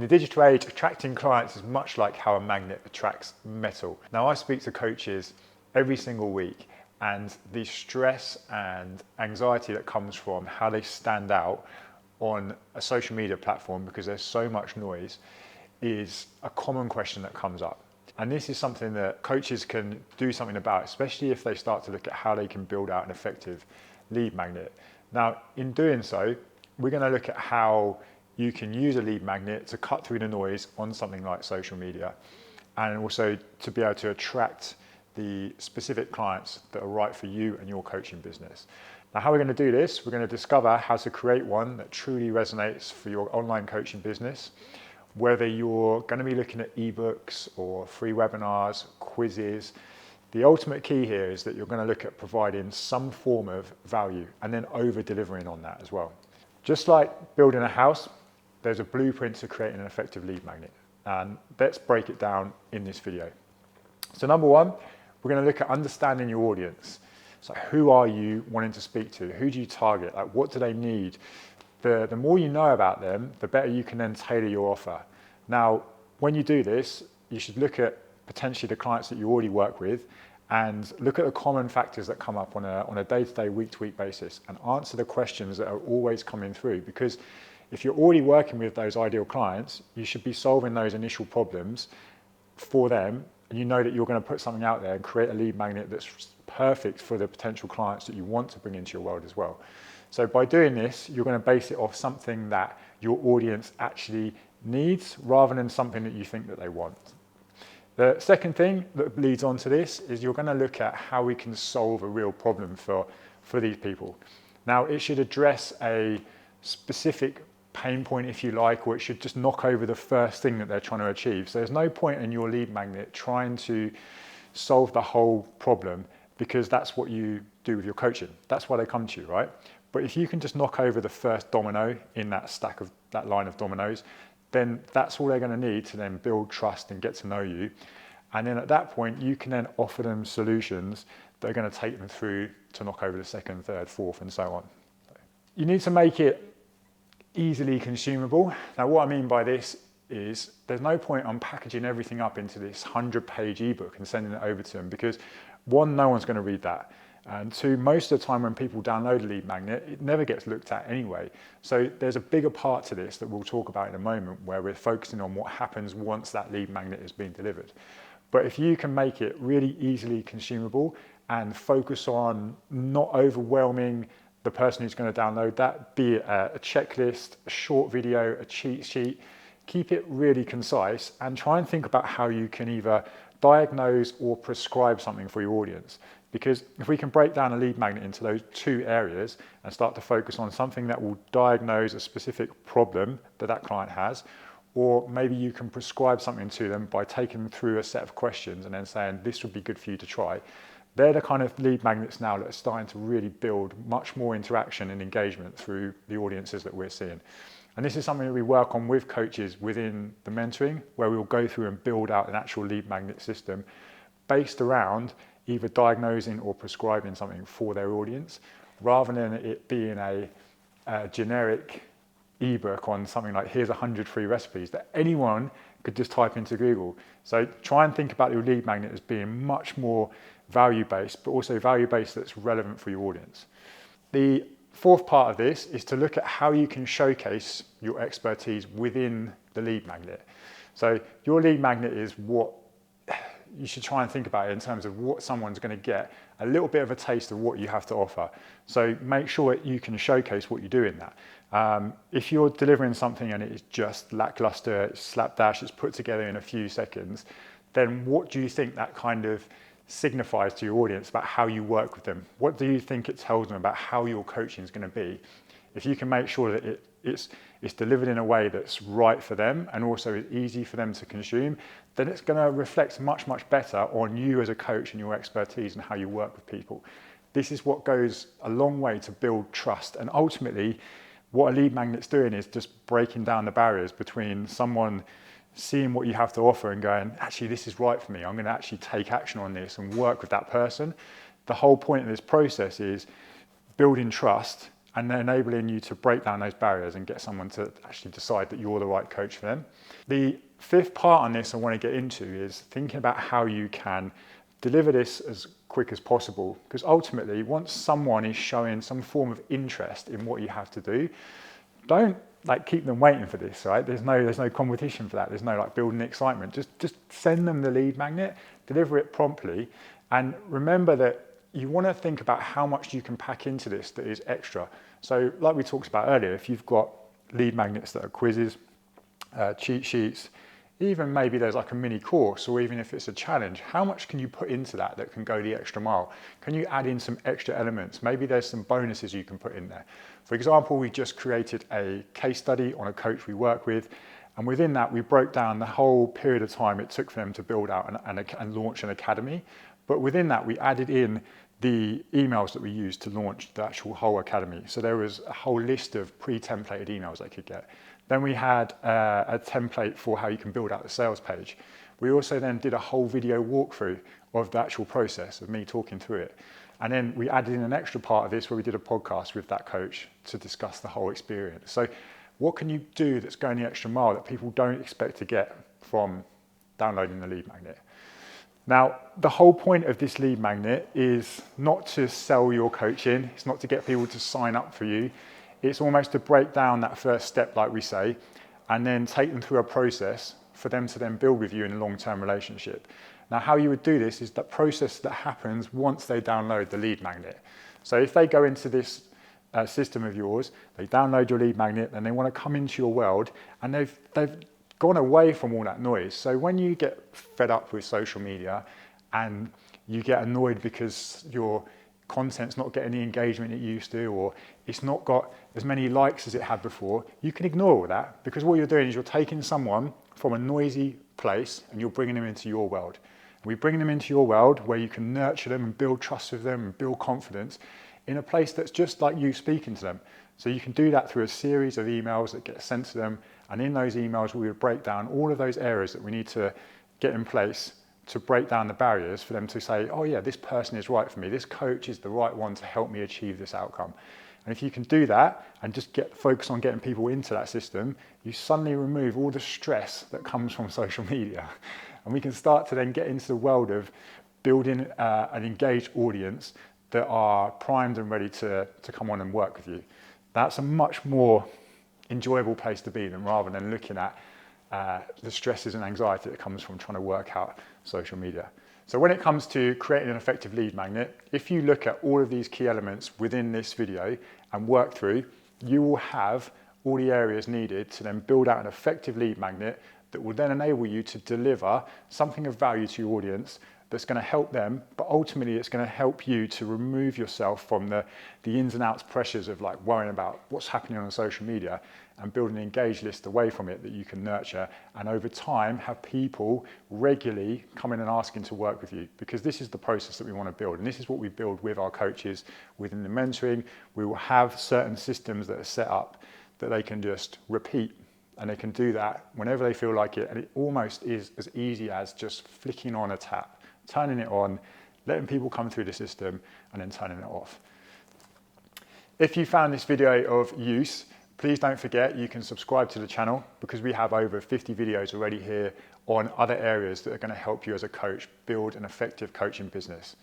In the digital age, attracting clients is much like how a magnet attracts metal. Now, I speak to coaches every single week, and the stress and anxiety that comes from how they stand out on a social media platform because there's so much noise is a common question that comes up. And this is something that coaches can do something about, especially if they start to look at how they can build out an effective lead magnet. Now, in doing so, we're going to look at how you can use a lead magnet to cut through the noise on something like social media, and also to be able to attract the specific clients that are right for you and your coaching business. Now, how we're going to do this, we're going to discover how to create one that truly resonates for your online coaching business, whether you're going to be looking at ebooks or free webinars, quizzes. The ultimate key here is that you're going to look at providing some form of value and then over-delivering on that as well. Just like building a house, there's a blueprint to creating an effective lead magnet. And let's break it down in this video. So number one, we're going to look at understanding your audience. So who are you wanting to speak to? Who do you target? Like, what do they need? The more you know about them, the better you can then tailor your offer. Now, when you do this, you should look at potentially the clients that you already work with and look at the common factors that come up on a day-to-day, week-to-week basis and answer the questions that are always coming through. Because if you're already working with those ideal clients, you should be solving those initial problems for them, and you know that you're going to put something out there and create a lead magnet that's perfect for the potential clients that you want to bring into your world as well. So by doing this, you're going to base it off something that your audience actually needs rather than something that you think that they want. The second thing that leads on to this is you're going to look at how we can solve a real problem for these people. Now, it should address a specific pain point, if you like, or it should just knock over the first thing that they're trying to achieve. So there's no point in your lead magnet trying to solve the whole problem, because that's what you do with your coaching. That's why they come to you, right? But if you can just knock over the first domino in that line of dominoes, then that's all they're going to need to then build trust and get to know you. And then at that point, you can then offer them solutions that are going to take them through to knock over the second, third, fourth, and so on. You need to make it easily consumable. Now, what I mean by this is there's no point on packaging everything up into this 100-page ebook and sending it over to them, because one, no one's going to read that. And two, most of the time when people download a lead magnet, it never gets looked at anyway. So there's a bigger part to this that we'll talk about in a moment, where we're focusing on what happens once that lead magnet is being delivered. But if you can make it really easily consumable and focus on not overwhelming the person who's going to download that, be it a checklist, a short video, a cheat sheet, keep it really concise and try and think about how you can either diagnose or prescribe something for your audience. Because if we can break down a lead magnet into those two areas and start to focus on something that will diagnose a specific problem that client has, or maybe you can prescribe something to them by taking them through a set of questions and then saying, this would be good for you to try. They're the kind of lead magnets now that are starting to really build much more interaction and engagement through the audiences that we're seeing. And this is something that we work on with coaches within the mentoring, where we'll go through and build out an actual lead magnet system based around either diagnosing or prescribing something for their audience, rather than it being a generic ebook on something like, here's 100 free recipes that anyone could just type into Google. So try and think about your lead magnet as being much more value-based, but also value-based that's relevant for your audience. The fourth part of this is to look at how you can showcase your expertise within the lead magnet. So your lead magnet is what you should try and think about it in terms of what someone's going to get a little bit of a taste of what you have to offer. So make sure that you can showcase what you do in that. If you're delivering something and it is just lackluster, it's slapdash, it's put together in a few seconds, then what do you think that kind of signifies to your audience about how you work with them? What do you think it tells them about how your coaching is going to be? If you can make sure that it's delivered in a way that's right for them and also is easy for them to consume, then it's going to reflect much, much better on you as a coach and your expertise and how you work with people. This is what goes a long way to build trust. And ultimately, what a lead magnet's doing is just breaking down the barriers between someone seeing what you have to offer and going, actually, this is right for me. I'm going to actually take action on this and work with that person. The whole point of this process is building trust and enabling you to break down those barriers and get someone to actually decide that you're the right coach for them. The fifth part on this I want to get into is thinking about how you can deliver this as quick as possible, because ultimately once someone is showing some form of interest in what you have to do, don't keep them waiting for this, right? There's no competition for that. There's no building excitement. Just send them the lead magnet, deliver it promptly, and remember that you want to think about how much you can pack into this that is extra. So like we talked about earlier, if you've got lead magnets that are quizzes, cheat sheets, even maybe there's a mini course, or even if it's a challenge, how much can you put into that can go the extra mile? Can you add in some extra elements? Maybe there's some bonuses you can put in there. For example, we just created a case study on a coach we work with, and within that we broke down the whole period of time it took for them to build out and launch an academy. But within that we added in the emails that we used to launch the actual whole academy. So there was a whole list of pre-templated emails they could get. Then we had a template for how you can build out the sales page. We also then did a whole video walkthrough of the actual process of me talking through it. And then we added in an extra part of this where we did a podcast with that coach to discuss the whole experience. So what can you do that's going the extra mile that people don't expect to get from downloading the lead magnet? Now, the whole point of this lead magnet is not to sell your coaching. It's not to get people to sign up for you. It's almost to break down that first step, like we say, and then take them through a process for them to then build with you in a long-term relationship. Now, how you would do this is that process that happens once they download the lead magnet. So if they go into this system of yours, they download your lead magnet, and they want to come into your world, and they've gone away from all that noise. So when you get fed up with social media and you get annoyed because your content's not getting the engagement it used to, or it's not got as many likes as it had before, you can ignore all that, because what you're doing is you're taking someone from a noisy place and you're bringing them into your world. We bring them into your world where you can nurture them and build trust with them and build confidence in a place that's just like you speaking to them. So you can do that through a series of emails that get sent to them, and in those emails we would break down all of those areas that we need to get in place to break down the barriers for them to say, oh yeah, this person is right for me, this coach is the right one to help me achieve this outcome. And if you can do that and just focus on getting people into that system, you suddenly remove all the stress that comes from social media. And we can start to then get into the world of building an engaged audience that are primed and ready to come on and work with you. That's a much more enjoyable place to be than rather than looking at the stresses and anxiety that comes from trying to work out social media. So when it comes to creating an effective lead magnet, if you look at all of these key elements within this video and work through, you will have all the areas needed to then build out an effective lead magnet that will then enable you to deliver something of value to your audience that's going to help them, but ultimately it's going to help you to remove yourself from the ins and outs pressures of worrying about what's happening on social media, and build an engaged list away from it that you can nurture, and over time have people regularly coming and asking to work with you, because this is the process that we want to build, and this is what we build with our coaches within the mentoring. We will have certain systems that are set up that they can just repeat, and they can do that whenever they feel like it, and it almost is as easy as just flicking on a tap, turning it on, letting people come through the system, and then turning it off. If you found this video of use, please don't forget you can subscribe to the channel, because we have over 50 videos already here on other areas that are going to help you as a coach build an effective coaching business.